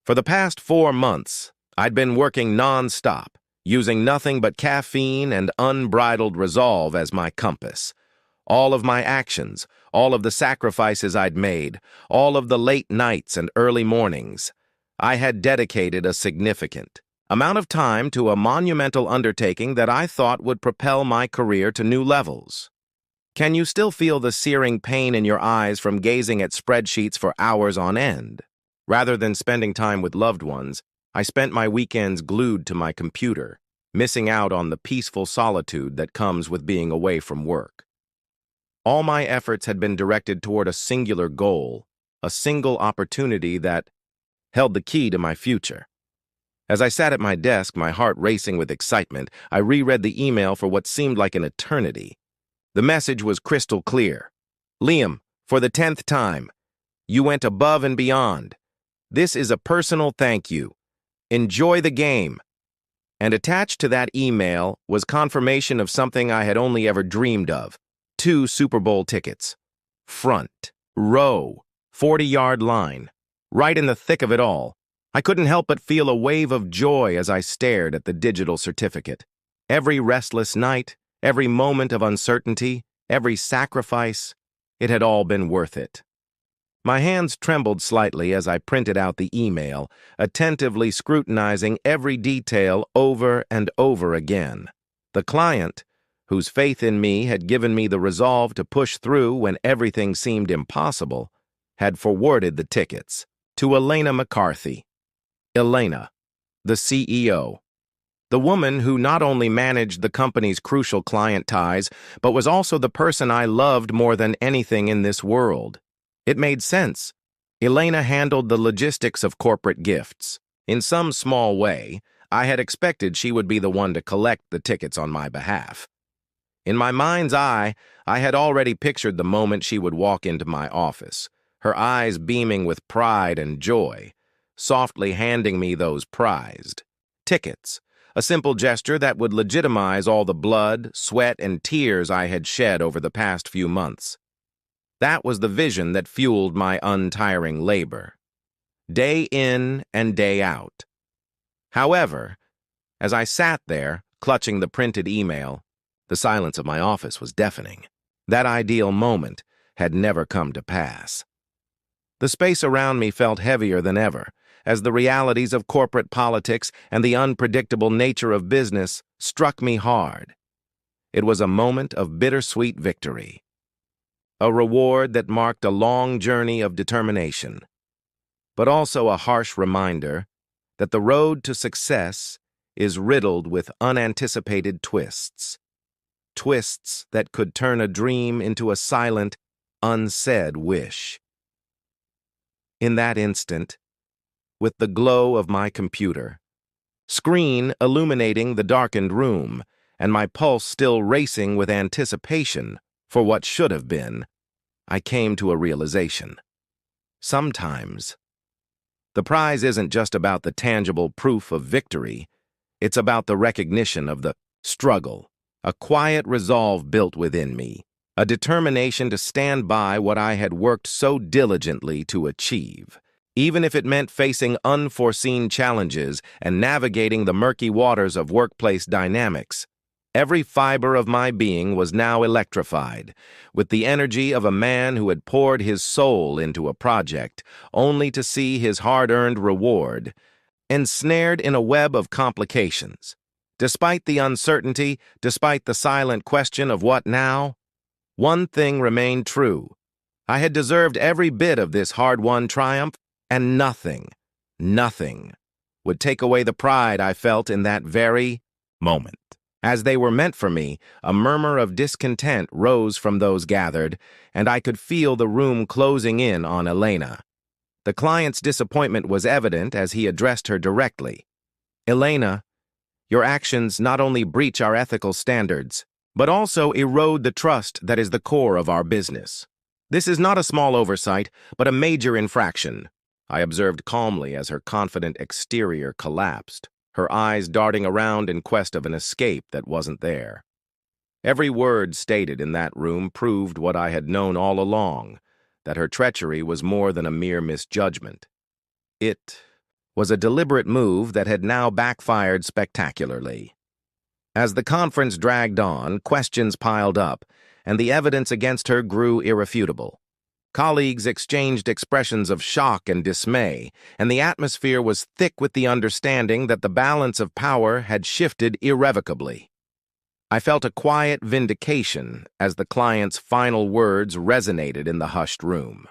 For the past 4 months, I'd been working non-stop, using nothing but caffeine and unbridled resolve as my compass. All of my actions, all of the sacrifices I'd made, all of the late nights and early mornings, I had dedicated a significant amount of time to a monumental undertaking that I thought would propel my career to new levels. Can you still feel the searing pain in your eyes from gazing at spreadsheets for hours on end? Rather than spending time with loved ones, I spent my weekends glued to my computer, missing out on the peaceful solitude that comes with being away from work. All my efforts had been directed toward a singular goal, a single opportunity that held the key to my future. As I sat at my desk, my heart racing with excitement, I reread the email for what seemed like an eternity. The message was crystal clear. Liam, for the 10th time, you went above and beyond. This is a personal thank you. Enjoy the game. And attached to that email was confirmation of something I had only ever dreamed of. 2 Super Bowl tickets. Front, row, 40-yard line. Right in the thick of it all. I couldn't help but feel a wave of joy as I stared at the digital certificate. Every restless night, every moment of uncertainty, every sacrifice, it had all been worth it. My hands trembled slightly as I printed out the email, attentively scrutinizing every detail over and over again. The client, whose faith in me had given me the resolve to push through when everything seemed impossible, had forwarded the tickets to Elena McCarthy. Elena, the CEO. The woman who not only managed the company's crucial client ties, but was also the person I loved more than anything in this world. It made sense. Elena handled the logistics of corporate gifts. In some small way, I had expected she would be the one to collect the tickets on my behalf. In my mind's eye, I had already pictured the moment she would walk into my office, her eyes beaming with pride and joy, softly handing me those prized tickets, a simple gesture that would legitimize all the blood, sweat, and tears I had shed over the past few months. That was the vision that fueled my untiring labor, day in and day out. However, as I sat there, clutching the printed email, the silence of my office was deafening. That ideal moment had never come to pass. The space around me felt heavier than ever, as the realities of corporate politics and the unpredictable nature of business struck me hard. It was a moment of bittersweet victory. A reward that marked a long journey of determination, but also a harsh reminder that the road to success is riddled with unanticipated twists. Twists that could turn a dream into a silent, unsaid wish. In that instant, with the glow of my computer, screen illuminating the darkened room, and my pulse still racing with anticipation for what should have been, I came to a realization. Sometimes, the prize isn't just about the tangible proof of victory, it's about the recognition of the struggle, a quiet resolve built within me, a determination to stand by what I had worked so diligently to achieve, even if it meant facing unforeseen challenges and navigating the murky waters of workplace dynamics. Every fiber of my being was now electrified, with the energy of a man who had poured his soul into a project, only to see his hard-earned reward ensnared in a web of complications. Despite the uncertainty, despite the silent question of what now, one thing remained true. I had deserved every bit of this hard-won triumph, and nothing would take away the pride I felt in that very moment. As they were meant for me, a murmur of discontent rose from those gathered, and I could feel the room closing in on Elena. The client's disappointment was evident as he addressed her directly. Elena, your actions not only breach our ethical standards, but also erode the trust that is the core of our business. This is not a small oversight, but a major infraction, I observed calmly as her confident exterior collapsed, her eyes darting around in quest of an escape that wasn't there. Every word stated in that room proved what I had known all along, that her treachery was more than a mere misjudgment. It was a deliberate move that had now backfired spectacularly. As the conference dragged on, questions piled up, and the evidence against her grew irrefutable. Colleagues exchanged expressions of shock and dismay, and the atmosphere was thick with the understanding that the balance of power had shifted irrevocably. I felt a quiet vindication as the client's final words resonated in the hushed room.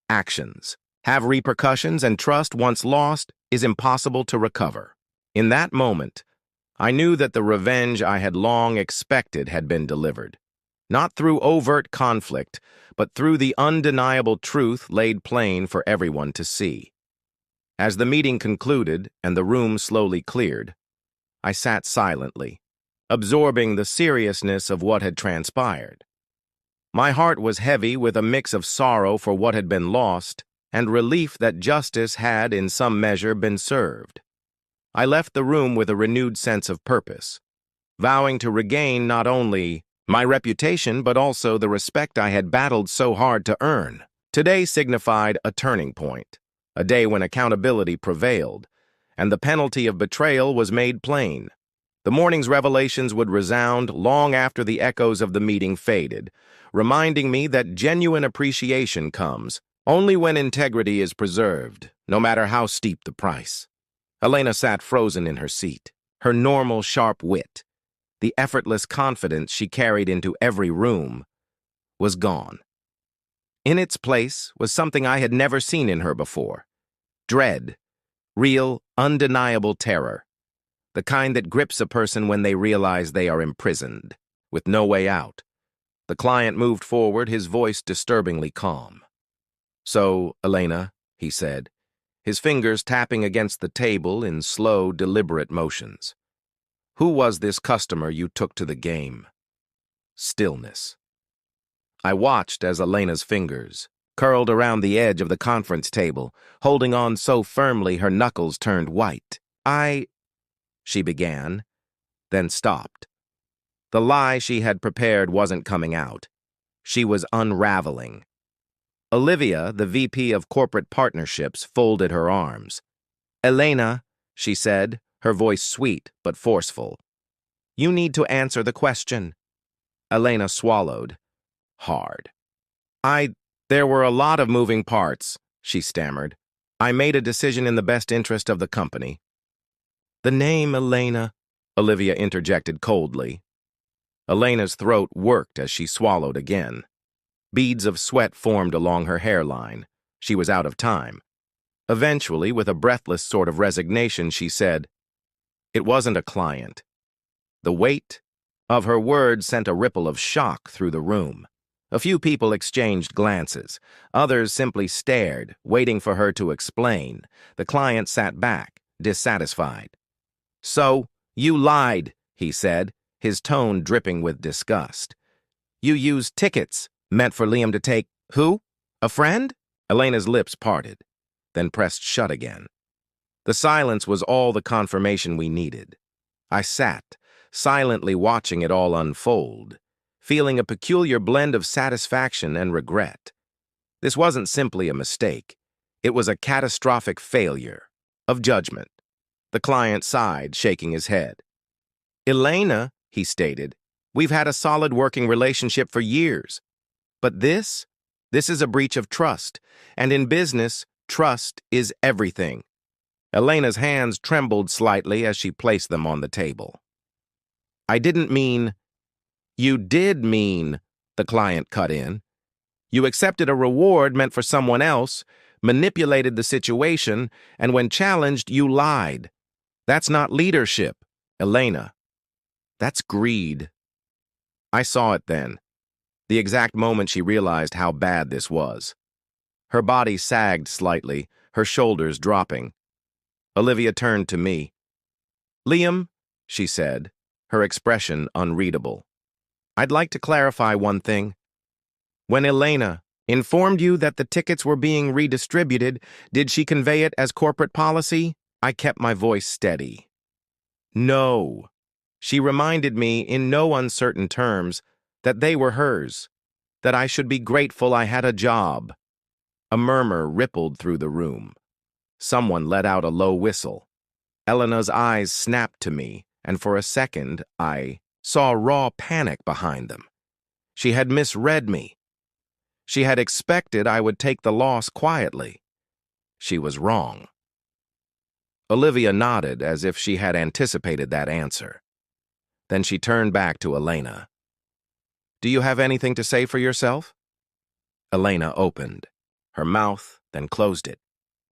Actions have repercussions, and trust once lost is impossible to recover. In that moment, I knew that the revenge I had long expected had been delivered. Not through overt conflict, but through the undeniable truth laid plain for everyone to see. As the meeting concluded and the room slowly cleared, I sat silently, absorbing the seriousness of what had transpired. My heart was heavy with a mix of sorrow for what had been lost and relief that justice had in some measure been served. I left the room with a renewed sense of purpose, vowing to regain not only my reputation but also the respect I had battled so hard to earn. Today signified a turning point, a day when accountability prevailed, and the penalty of betrayal was made plain. The morning's revelations would resound long after the echoes of the meeting faded, reminding me that genuine appreciation comes only when integrity is preserved, no matter how steep the price. Elena sat frozen in her seat, her normal sharp wit, the effortless confidence she carried into every room, was gone. In its place was something I had never seen in her before: dread, real, undeniable terror, the kind that grips a person when they realize they are imprisoned, with no way out. The client moved forward, his voice disturbingly calm. "So, Elena," he said, his fingers tapping against the table in slow, deliberate motions. "Who was this customer you took to the game?" Stillness. I watched as Elena's fingers curled around the edge of the conference table, holding on so firmly her knuckles turned white. She began, then stopped. The lie she had prepared wasn't coming out. She was unraveling. Olivia, the VP of Corporate Partnerships, folded her arms. "Elena," she said, her voice sweet but forceful, "you need to answer the question." Elena swallowed hard. There were a lot of moving parts," she stammered. "I made a decision in the best interest of the company." "The name, Elena," Olivia interjected coldly. Elena's throat worked as she swallowed again. Beads of sweat formed along her hairline. She was out of time. Eventually, with a breathless sort of resignation, she said, "It wasn't a client." The weight of her words sent a ripple of shock through the room. A few people exchanged glances. Others simply stared, waiting for her to explain. The client sat back, dissatisfied. "So, you lied," he said, his tone dripping with disgust. "You used tickets meant for Liam to take who? A friend?" Elena's lips parted, then pressed shut again. The silence was all the confirmation we needed. I sat, silently watching it all unfold, feeling a peculiar blend of satisfaction and regret. This wasn't simply a mistake. It was a catastrophic failure of judgment. The client sighed, shaking his head. "Elena," he stated, "we've had a solid working relationship for years. But this is a breach of trust, and in business, trust is everything." Elena's hands trembled slightly as she placed them on the table. "I didn't mean—" "You did mean," the client cut in. "You accepted a reward meant for someone else, manipulated the situation, and when challenged, you lied. That's not leadership, Elena. That's greed." I saw it then, the exact moment she realized how bad this was. Her body sagged slightly, her shoulders dropping. Olivia turned to me. "Liam," she said, her expression unreadable, "I'd like to clarify one thing. When Elena informed you that the tickets were being redistributed, did she convey it as corporate policy?" I kept my voice steady. "No." She reminded me in no uncertain terms that they were hers, that I should be grateful I had a job. A murmur rippled through the room. Someone let out a low whistle. Elena's eyes snapped to me, and for a second I saw raw panic behind them. She had misread me. She had expected I would take the loss quietly. She was wrong. Olivia nodded as if she had anticipated that answer. Then she turned back to Elena. "Do you have anything to say for yourself?" Elena opened her mouth, then closed it.